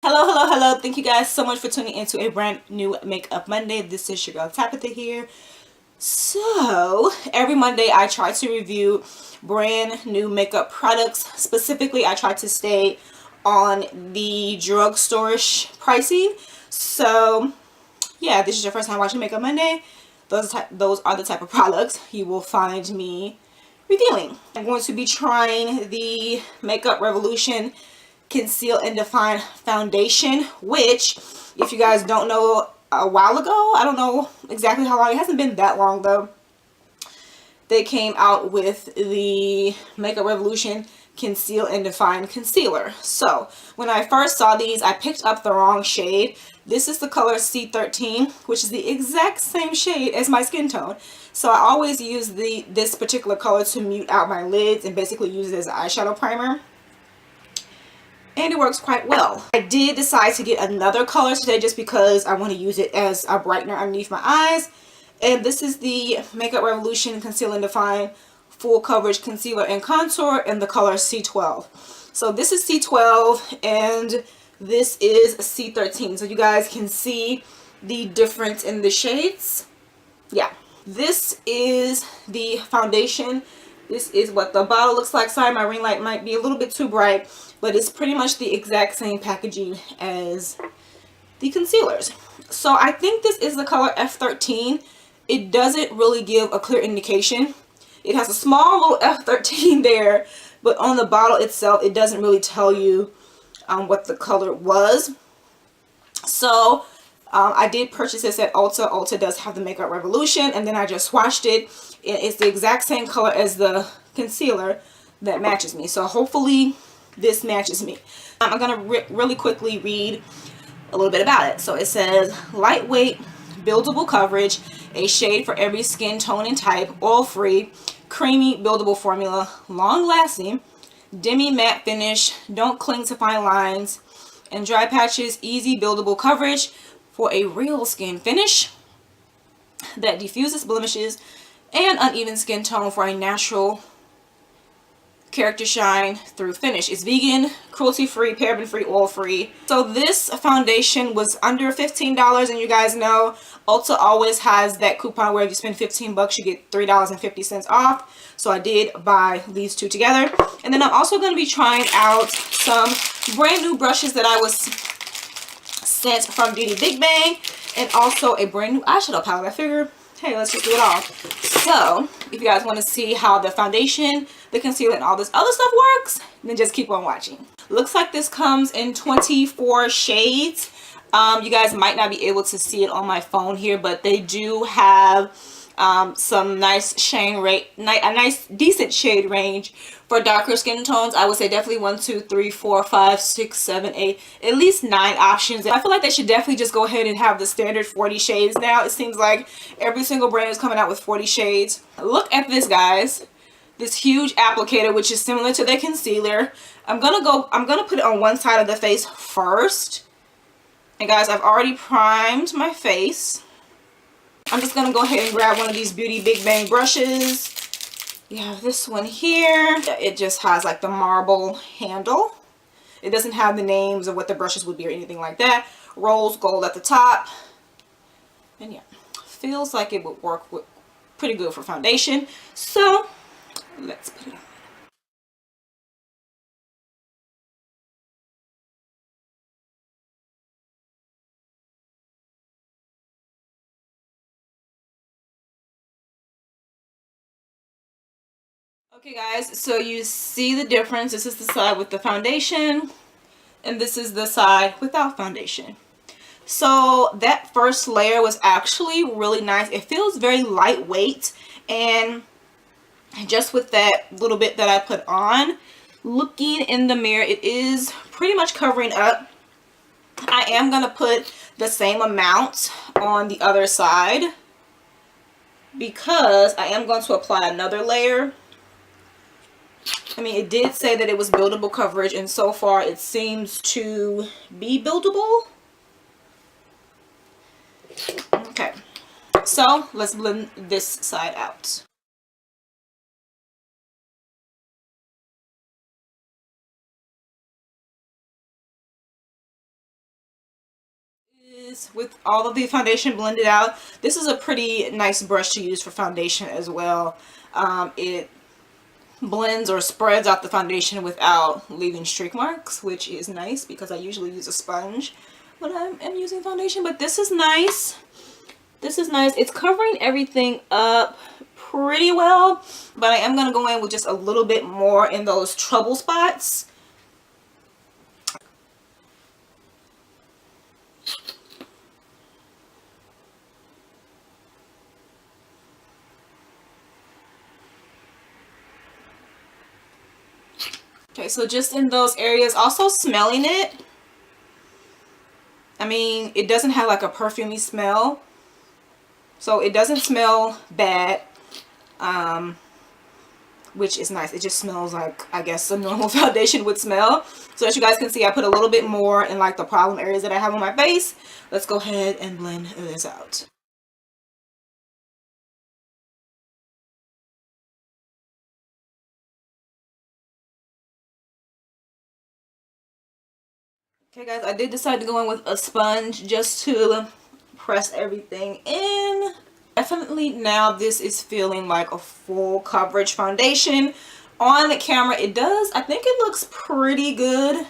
Hello. Thank you guys so much for tuning into a brand new Makeup Monday. This is your girl Tabitha here. So, every Monday I try to review brand new makeup products. Specifically, I try to stay on the drugstore-ish pricing. So, yeah, if this is your first time watching Makeup Monday, those are the type of products you will find me reviewing. I'm going to be trying the Makeup Revolution Conceal and Define Foundation, which, if you guys don't know, a while ago, I don't know exactly how long, it hasn't been that long though, they came out with the Makeup Revolution Conceal and Define Concealer. So when I first saw these, I picked up the wrong shade. This is the color C13, which is the exact same shade as my skin tone. So I always use this particular color to mute out my lids and basically use it as an eyeshadow primer. And it works quite well. I did decide to get another color today just because I want to use it as a brightener underneath my eyes. And this is the Makeup Revolution Conceal and Define Full Coverage Concealer and Contour in the color C12. So this is C12 and this is C13. So you guys can see the difference in the shades. Yeah. This is the foundation. This is what the bottle looks like. Sorry, my ring light might be a little bit too bright, but it's pretty much the exact same packaging as the concealers. So I think this is the color F13. It doesn't really give a clear indication. It has a small little F13 there, but on the bottle itself, it doesn't really tell you what the color was. So I did purchase this at Ulta. Ulta does have the Makeup Revolution, and then I just swatched it. It's the exact same color as the concealer that matches me. So hopefully this matches me. I'm going to really quickly read a little bit about it. So it says, lightweight, buildable coverage, a shade for every skin tone and type, oil-free, creamy, buildable formula, long-lasting, demi-matte finish, don't cling to fine lines and dry patches, easy buildable coverage for a real skin finish that diffuses blemishes and uneven skin tone for a natural character shine through finish. It's vegan, cruelty-free, paraben-free, oil-free. So this foundation was under $15, and you guys know Ulta always has that coupon where if you spend 15 bucks you get $3.50 off. So I did buy these two together. And then I'm also going to be trying out some brand new brushes that I was sent from Beauty Big Bang, and also a brand new eyeshadow palette. I figured, hey, let's just do it all. So if you guys want to see how the foundation, the concealer, and all this other stuff works, then just keep on watching. Looks like this comes in 24 shades. You guys might not be able to see it on my phone here, but they do have some nice shade rate, a nice decent shade range for darker skin tones. I would say definitely 1, 2, 3, 4, 5, 6, 7, 8, at least 9 options. I feel like they should definitely just go ahead and have the standard 40 shades now. It seems like every single brand is coming out with 40 shades. Look at this, guys. This huge applicator, which is similar to the concealer. I'm gonna put it on one side of the face first. And guys, I've already primed my face. I'm just gonna go ahead and grab one of these Beauty Big Bang brushes. You have this one here. It just has like the marble handle. It doesn't have the names of what the brushes would be or anything like that. Rose gold at the top. And yeah, feels like it would work pretty good for foundation. So let's put it on. Okay guys, so you see the difference. This is the side with the foundation, and this is the side without foundation. So that first layer was actually really nice. It feels very lightweight, and just with that little bit that I put on, looking in the mirror, it is pretty much covering up. I am going to put the same amount on the other side because I am going to apply another layer. I mean, it did say that it was buildable coverage, and so far it seems to be buildable. Okay, so let's blend this side out. areas with all of the foundation blended out. This is a pretty nice brush to use for foundation as well. It blends or spreads out the foundation without leaving streak marks, which is nice because I usually use a sponge when I am using foundation. But this is nice. This is nice. It's covering everything up pretty well, but I am going to go in with just a little bit more in those trouble spots. Okay, so just in those areas. Also smelling it. I mean, it doesn't have like a perfumey smell. So it doesn't smell bad. Which is nice. It just smells like, I guess, a normal foundation would smell. So as you guys can see, I put a little bit more in like the problem areas that I have on my face. Let's go ahead and blend this out. Okay guys, I did decide to go in with a sponge just to press everything in. Definitely now this is feeling like a full coverage foundation. On the camera it does, I think it looks pretty good.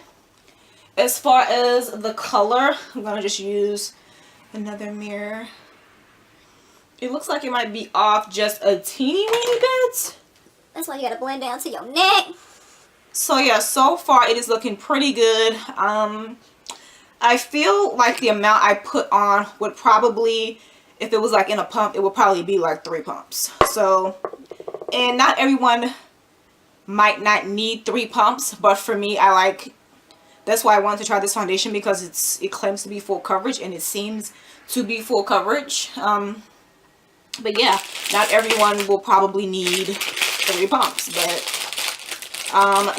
As far as the color, I'm going to just use another mirror. It looks like it might be off just a teeny weeny bit. That's why you got to blend down to your neck. So yeah, so far it is looking pretty good. I feel like the amount I put on would probably, if it was like in a pump, it would probably be like 3 pumps. So, and not everyone might not need 3 pumps, but for me, I like, that's why I wanted to try this foundation, because it claims to be full coverage and it seems to be full coverage. But yeah, not everyone will probably need 3 pumps, but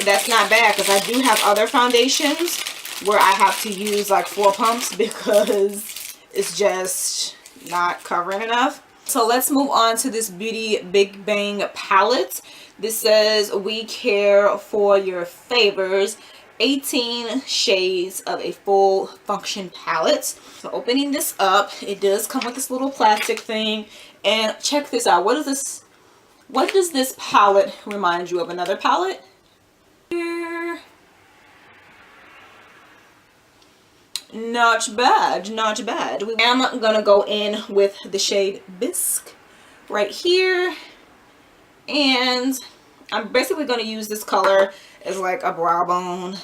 that's not bad, because I do have other foundations where I have to use like 4 pumps because it's just not covering enough. So let's move on to this Beauty Big Bang palette. This says, we care for your favors, 18 shades of a full function palette. So opening this up, it does come with this little plastic thing, and check this out. What does this palette remind you of? Another palette? Here. Not bad, not bad. We am gonna go in with the shade Bisque right here, and I'm basically gonna use this color as like a brow bone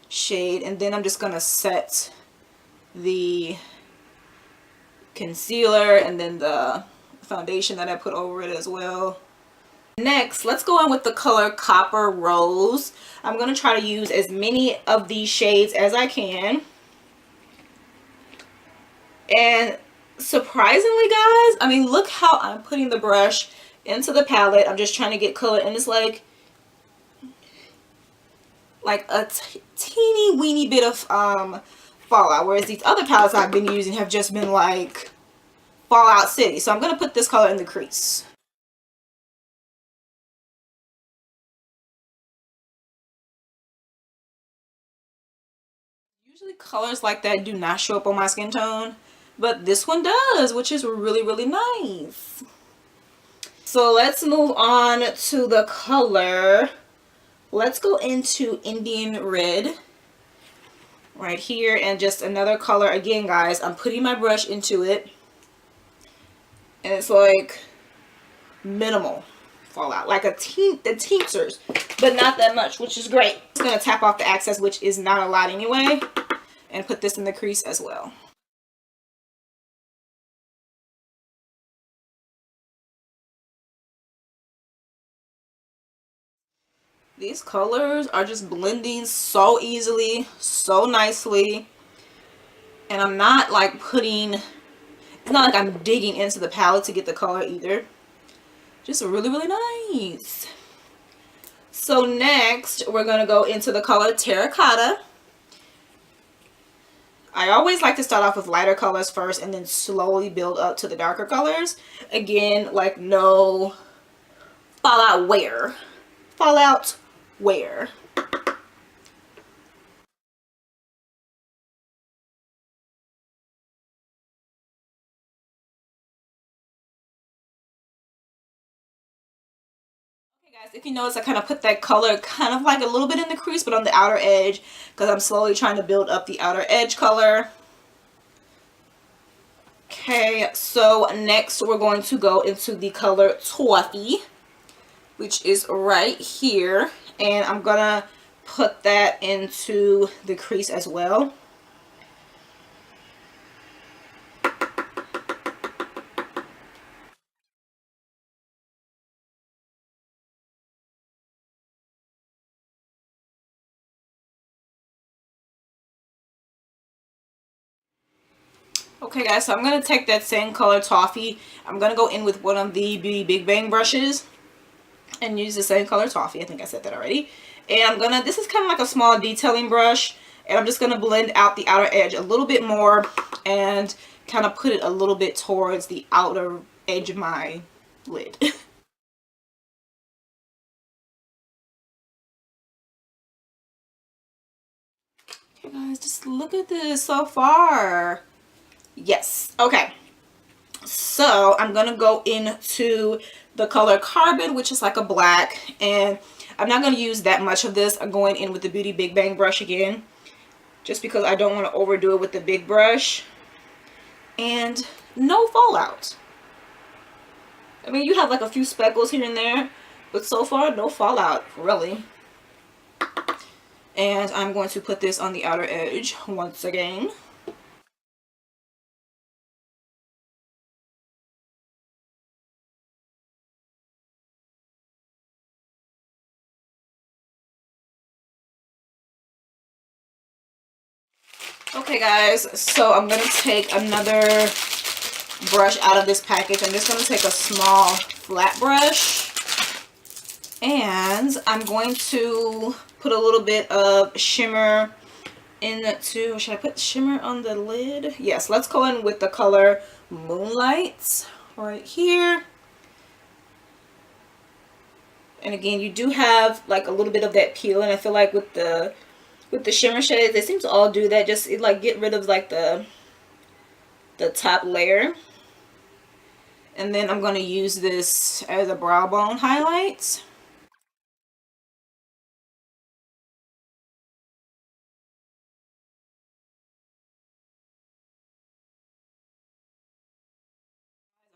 shade, and then I'm just gonna set the concealer and then the foundation that I put over it as well. Next, let's go on with the color Copper Rose. I'm going to try to use as many of these shades as I can. And surprisingly, guys, I mean, look how I'm putting the brush into the palette. I'm just trying to get color, and it's like a teeny weeny bit of fallout, whereas these other palettes I've been using have just been like Fallout City. So I'm going to put this color in the crease. Usually colors like that do not show up on my skin tone, but this one does, which is really, really nice. So let's move on to the color. Let's go into Indian Red right here, and just another color. Again, guys, I'm putting my brush into it, and it's like minimal fallout, like the teensers, but not that much, which is great. I'm just gonna tap off the excess, which is not a lot anyway, and put this in the crease as well. These colors are just blending so easily, so nicely, and I'm not like it's not like I'm digging into the palette to get the color either. Just really, really nice. So next, we're going to go into the color Terracotta. I always like to start off with lighter colors first and then slowly build up to the darker colors. Again, like no fallout wear. Fallout wear. Guys, if you notice, I kind of put that color kind of like a little bit in the crease, but on the outer edge, because I'm slowly trying to build up the outer edge color. Okay, so next we're going to go into the color Toffee, which is right here, and I'm gonna put that into the crease as well. Okay guys, so I'm going to take that same color Toffee. I'm going to go in with one of the Beauty Big Bang brushes and use the same color Toffee. I think I said that already. And I'm going to, this is kind of like a small detailing brush. And I'm just going to blend out the outer edge a little bit more and kind of put it a little bit towards the outer edge of my lid. Okay guys, just look at this so far. Yes. Okay. So I'm going to go into the color Carbon, which is like a black. And I'm not going to use that much of this. I'm going in with the Beauty Big Bang brush again. Just because I don't want to overdo it with the big brush. And no fallout. I mean, you have like a few speckles here and there. But so far, no fallout, really. And I'm going to put this on the outer edge once again. Okay guys, so I'm going to take another brush out of this package. I'm just going to take a small flat brush. And I'm going to put a little bit of shimmer into, should I put shimmer on the lid? Yes, let's go in with the color Moonlight right here. And again, you do have like a little bit of that peel, and I feel like with the shimmer shades, they seem to all do that. Just like get rid of like the top layer. And then I'm going to use this as a brow bone highlight.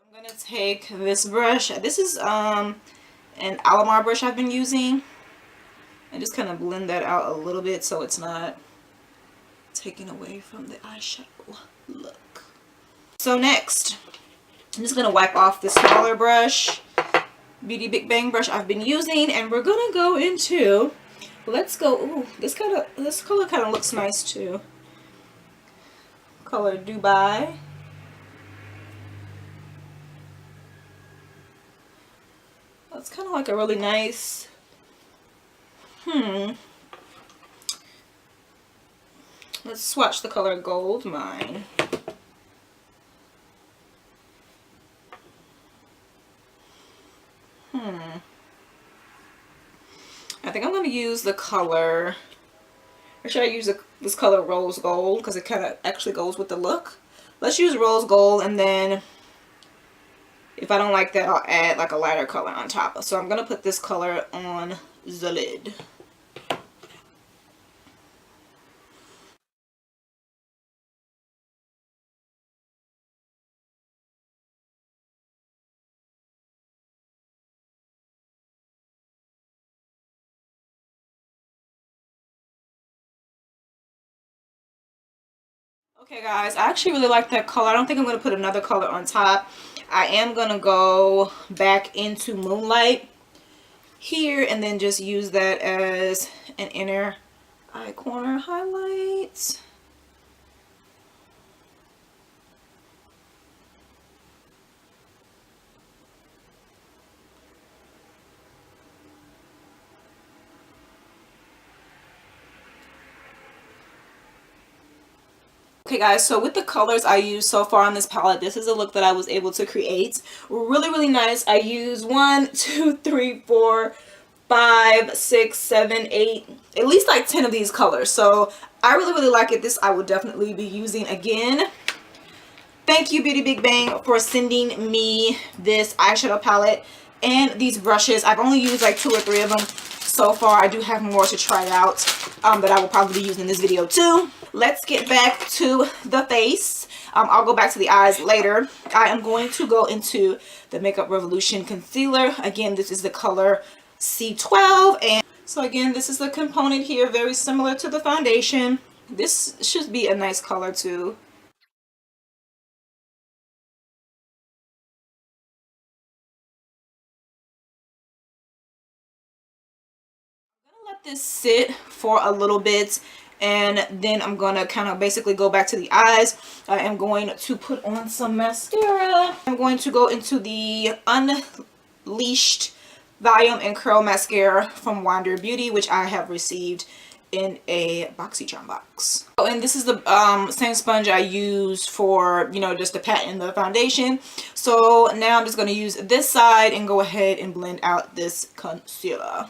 I'm going to take this brush. This is an Alamar brush I've been using. And just kind of blend that out a little bit so it's not taken away from the eyeshadow look. So next, I'm just going to wipe off the smaller brush, Beauty Big Bang brush I've been using, and we're going to go into, let's go, ooh, this color kind of looks nice too. Color Dubai. It's kind of like a really nice, let's swatch the color Gold Mine. I think I'm going to use the color, or should I use this color Rose Gold, because it kind of actually goes with the look. Let's use Rose Gold, and then if I don't like that, I'll add like a lighter color on top. So I'm going to put this color on the lid. Okay guys, I actually really like that color. I don't think I'm going to put another color on top. I am going to go back into Moonlight here and then just use that as an inner eye corner highlight. Okay guys, so with the colors I used so far on this palette, this is a look that I was able to create. Really, really nice. I used 1, 2, 3, 4, 5, 6, 7, 8, at least like 10 of these colors. So I really, really like it. This I would definitely be using again. Thank you, Beauty Big Bang, for sending me this eyeshadow palette. and these brushes. I've only used like 2 or 3 of them so far. I do have more to try out that I will probably be using in this video too. Let's get back to the face. I'll go back to the eyes later. I am going to go into the Makeup Revolution concealer. Again, this is the color C12, and so again, this is the component here, very similar to the foundation. This should be a nice color too. Let this sit for a little bit, and then I'm gonna kind of basically go back to the eyes. I am going to put on some mascara. I'm going to go into the Unleashed Volume and Curl Mascara from Wander Beauty, which I have received in a BoxyCharm box. Oh, and this is the same sponge I used for, you know, just to pat in the foundation. So now I'm just going to use this side and go ahead and blend out this concealer.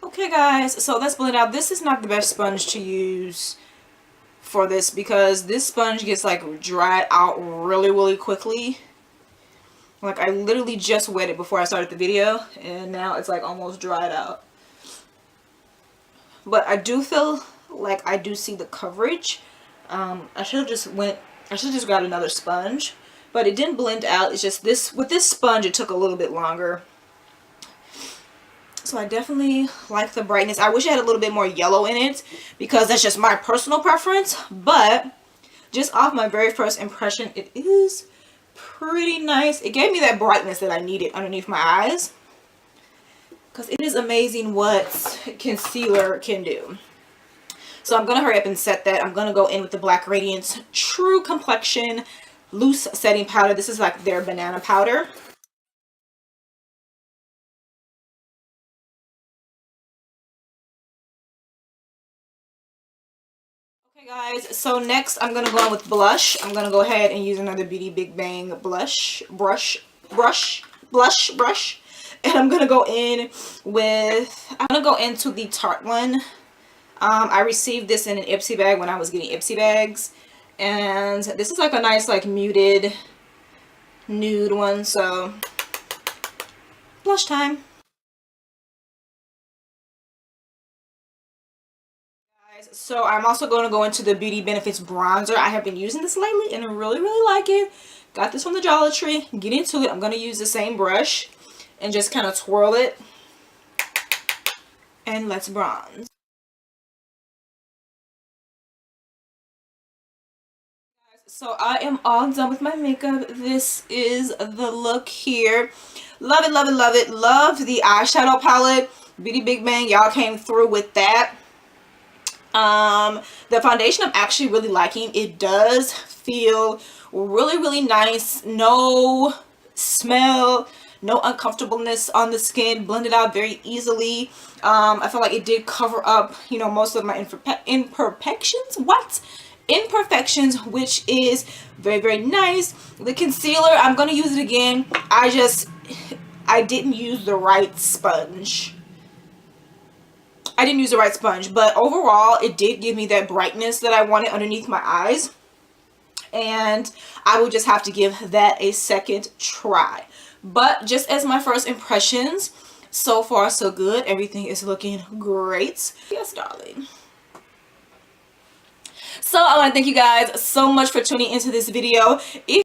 Okay guys, so let's blend out. This is not the best sponge to use for this because this sponge gets like dried out really quickly. Like I literally just wet it before I started the video and now it's like almost dried out. But I do feel like I do see the coverage. I should have just grabbed another sponge, but it didn't blend out. It's just this, with this sponge it took a little bit longer. So I definitely like the brightness. I wish it had a little bit more yellow in it because that's just my personal preference. But just off my very first impression, it is pretty nice. It gave me that brightness that I needed underneath my eyes. Because it is amazing what concealer can do. So I'm going to hurry up and set that. I'm going to go in with the Black Radiance True Complexion Loose Setting Powder. This is like their banana powder. Okay guys, so next I'm going to go in with blush. I'm going to go ahead and use another Beauty Big Bang brush. And I'm going to go in with, I'm going to go into the Tarte one. I received this in an Ipsy bag when I was getting Ipsy bags. And this is like a nice like muted nude one, so blush time. So I'm also going to go into the Beauty Benefits bronzer. I have been using this lately and I really like it. Got this from the Dollar Tree. Get into it. I'm going to use the same brush and just kind of twirl it. And let's bronze. So I am all done with my makeup. This is the look here. Love it, love it, love it. Love the eyeshadow palette. Beauty Big Bang, y'all came through with that. The foundation I'm actually really liking. It does feel really nice. No smell, no uncomfortableness on the skin. Blended out very easily. I feel like it did cover up, you know, most of my imperfections. Imperfections, which is very nice. The concealer, I'm gonna use it again. I didn't use the right sponge. But overall it did give me that brightness that I wanted underneath my eyes, and I will just have to give that a second try. But just as my first impressions, so far so good. Everything is looking great. Yes, darling. So I want to thank you guys so much for tuning into this video. If